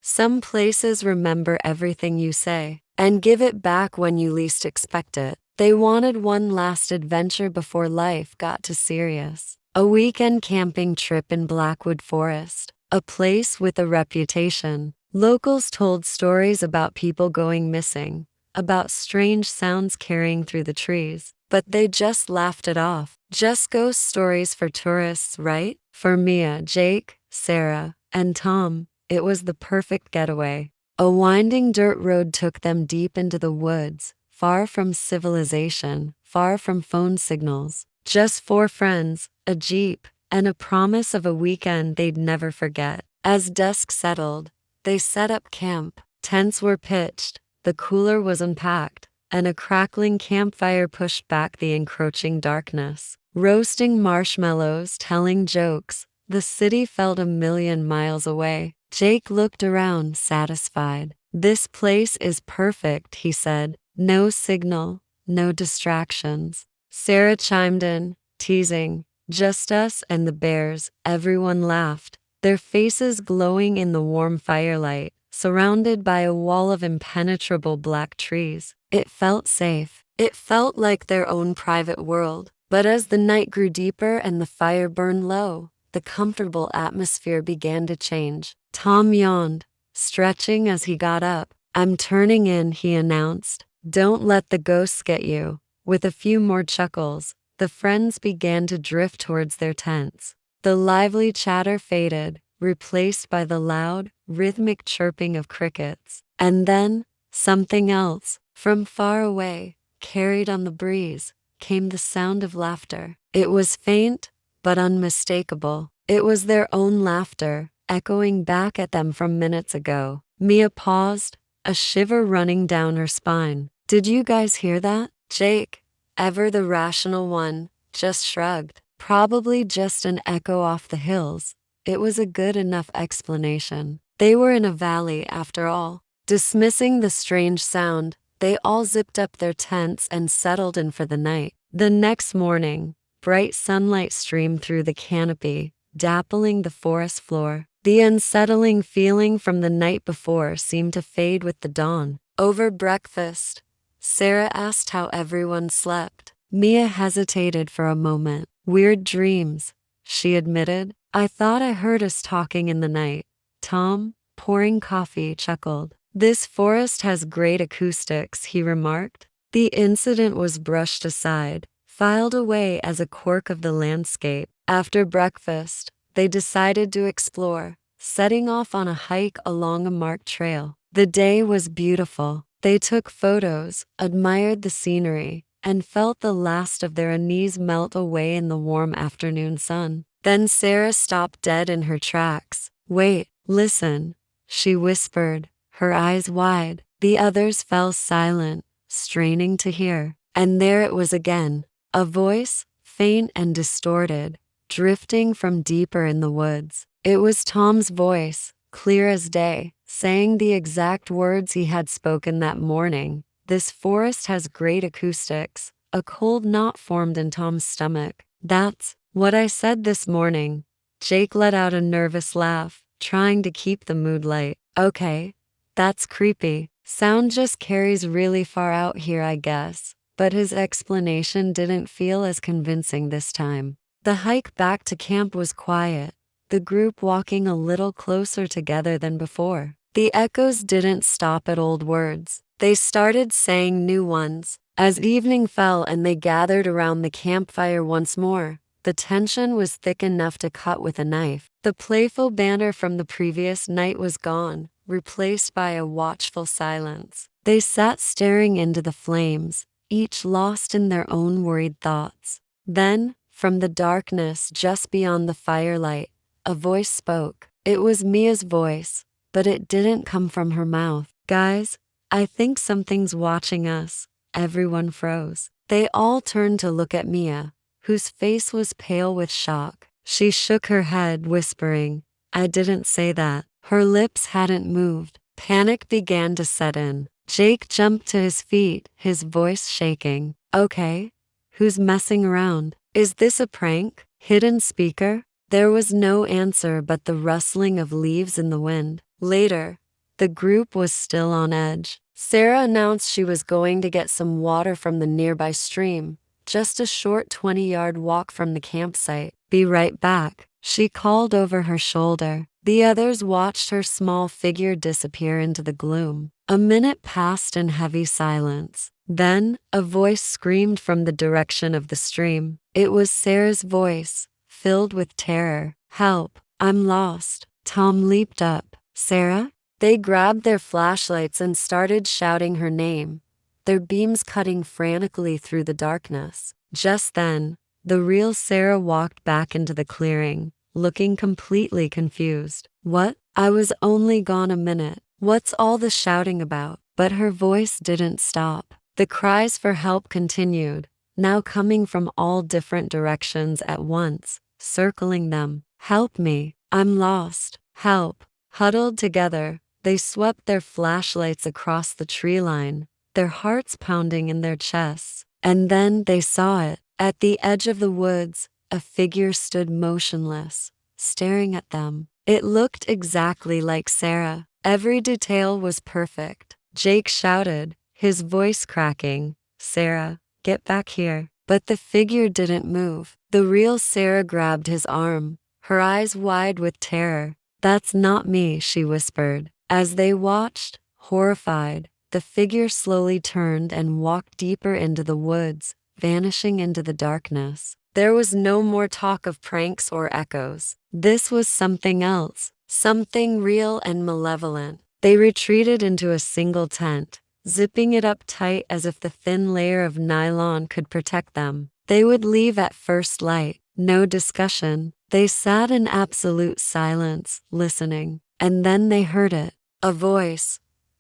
Some places remember everything you say and give it back when you least expect it. They wanted one last adventure before life got too serious. A weekend camping trip in Blackwood Forest, a place with a reputation. Locals told stories about people going missing, about strange sounds carrying through the trees, but they just laughed it off. Just ghost stories for tourists, right? For Mia, Jake, Sarah, and Tom, it was the perfect getaway. A winding dirt road took them deep into the woods, far from civilization, far from phone signals. Just four friends, a jeep, and a promise of a weekend they'd never forget. As dusk settled, they set up camp. Tents were pitched, the cooler was unpacked, and a crackling campfire pushed back the encroaching darkness. Roasting marshmallows, telling jokes, the city felt a million miles away. Jake looked around, satisfied. "This place is perfect," he said. "No signal, no distractions." Sarah chimed in, teasing, "Just us and the bears." Everyone laughed, their faces glowing in the warm firelight, surrounded by a wall of impenetrable black trees. It felt safe. It felt like their own private world. But as the night grew deeper and the fire burned low, the comfortable atmosphere began to change. Tom yawned, stretching as he got up. "I'm turning in," he announced. "Don't let the ghosts get you." With a few more chuckles, the friends began to drift towards their tents. The lively chatter faded, replaced by the loud, rhythmic chirping of crickets. And then, something else. From far away, carried on the breeze, came the sound of laughter. It was faint, but unmistakable. It was their own laughter, echoing back at them from minutes ago. Mia paused, a shiver running down her spine. "Did you guys hear that?" Jake, ever the rational one, just shrugged. "Probably just an echo off the hills." It was a good enough explanation. They were in a valley, after all. Dismissing the strange sound, they all zipped up their tents and settled in for the night. The next morning, bright sunlight streamed through the canopy, dappling the forest floor. The unsettling feeling from the night before seemed to fade with the dawn. Over breakfast, Sarah asked how everyone slept. Mia hesitated for a moment. "Weird dreams," she admitted. "I thought I heard us talking in the night." Tom, pouring coffee, chuckled. "This forest has great acoustics," he remarked. The incident was brushed aside, filed away as a quirk of the landscape. After breakfast, they decided to explore, setting off on a hike along a marked trail. The day was beautiful. They took photos, admired the scenery, and felt the last of their unease melt away in the warm afternoon sun. Then Sarah stopped dead in her tracks. "Wait, listen," she whispered, her eyes wide. The others fell silent, straining to hear. And there it was again, a voice, faint and distorted, drifting from deeper in the woods. It was Tom's voice, clear as day, saying the exact words he had spoken that morning. "This forest has great acoustics." A cold knot formed in Tom's stomach. "That's what I said this morning." Jake let out a nervous laugh, trying to keep the mood light. "Okay, that's creepy. Sound just carries really far out here, I guess." But his explanation didn't feel as convincing this time. The hike back to camp was quiet, the group walking a little closer together than before. The echoes didn't stop at old words. They started saying new ones. As evening fell and they gathered around the campfire once more, the tension was thick enough to cut with a knife. The playful banter from the previous night was gone, replaced by a watchful silence. They sat staring into the flames, each lost in their own worried thoughts. Then, from the darkness just beyond the firelight, a voice spoke. It was Mia's voice, but it didn't come from her mouth. "Guys, I think something's watching us." Everyone froze. They all turned to look at Mia, whose face was pale with shock. She shook her head, whispering, "I didn't say that." Her lips hadn't moved. Panic began to set in. Jake jumped to his feet, his voice shaking. "Okay, who's messing around? Is this a prank? Hidden speaker?" There was no answer but the rustling of leaves in the wind. Later, The group was still on edge. Sarah announced she was going to get some water from the nearby stream, just a short 20-yard walk from the campsite. Be right back, she called over her shoulder. The others watched her small figure disappear into the gloom. A minute passed in heavy silence. Then, a voice screamed from the direction of the stream. It was Sarah's voice, filled with terror. "Help, I'm lost." Tom leaped up. "Sarah?" They grabbed their flashlights and started shouting her name, their beams cutting frantically through the darkness. Just then, the real Sarah walked back into the clearing, looking completely confused. "What? I was only gone a minute. What's all the shouting about?" But her voice didn't stop. The cries for help continued, now coming from all different directions at once, circling them. "Help me, I'm lost. Help." Huddled together, they swept their flashlights across the tree line, their hearts pounding in their chests. And then they saw it. At the edge of the woods, a figure stood motionless, staring at them. It looked exactly like Sarah. Every detail was perfect. Jake shouted, his voice cracking, "Sarah, get back here." But the figure didn't move. The real Sarah grabbed his arm, her eyes wide with terror. "That's not me," she whispered. As they watched, horrified, the figure slowly turned and walked deeper into the woods, vanishing into the darkness. There was no more talk of pranks or echoes. This was something else, something real and malevolent. They retreated into a single tent, zipping it up tight as if the thin layer of nylon could protect them. They would leave at first light. No discussion. They sat in absolute silence, listening. And then they heard it. A voice,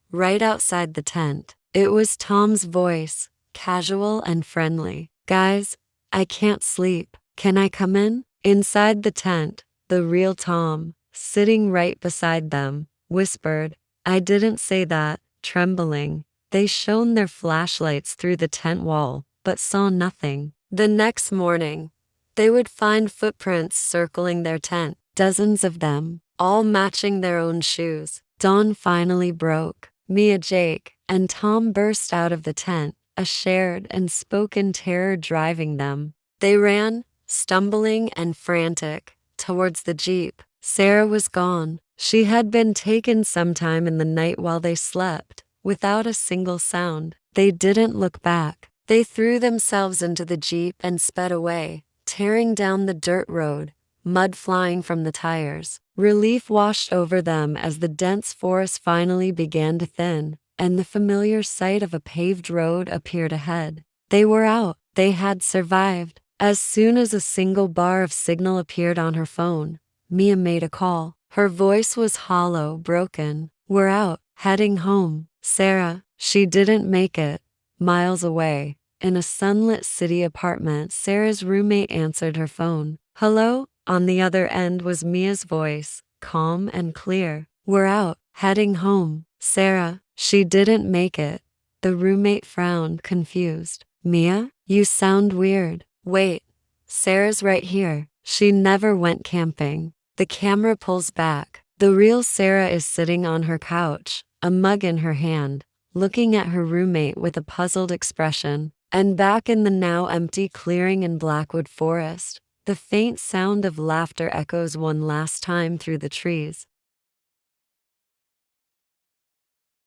right outside the tent. It was Tom's voice, casual and friendly. "Guys, I can't sleep. Can I come in?" Inside the tent, the real Tom, sitting right beside them, whispered, "I didn't say that," trembling. They shone their flashlights through the tent wall, but saw nothing. The next morning, they would find footprints circling their tent, dozens of them, all matching their own shoes. Dawn finally broke. Mia, Jake, and Tom burst out of the tent, a shared and spoken terror driving them. They ran, stumbling and frantic, towards the jeep. Sarah was gone. She had been taken sometime in the night while they slept, without a single sound. They didn't look back. They threw themselves into the jeep and sped away, tearing down the dirt road, mud flying from the tires. Relief washed over them as the dense forest finally began to thin, and the familiar sight of a paved road appeared ahead. They were out. They had survived. As soon as a single bar of signal appeared on her phone, Mia made a call. Her voice was hollow, broken. "We're out, heading home." Sarah, she didn't make it. Miles away, in a sunlit city apartment, Sarah's roommate answered her phone. "Hello?" On the other end was Mia's voice, calm and clear. "We're out, heading home." "Sarah, she didn't make it." The roommate frowned, confused. "Mia, you sound weird." "Wait, Sarah's right here. She never went camping." The camera pulls back. The real Sarah is sitting on her couch, a mug in her hand, looking at her roommate with a puzzled expression. And back in the now empty clearing in Blackwood Forest, the faint sound of laughter echoes one last time through the trees.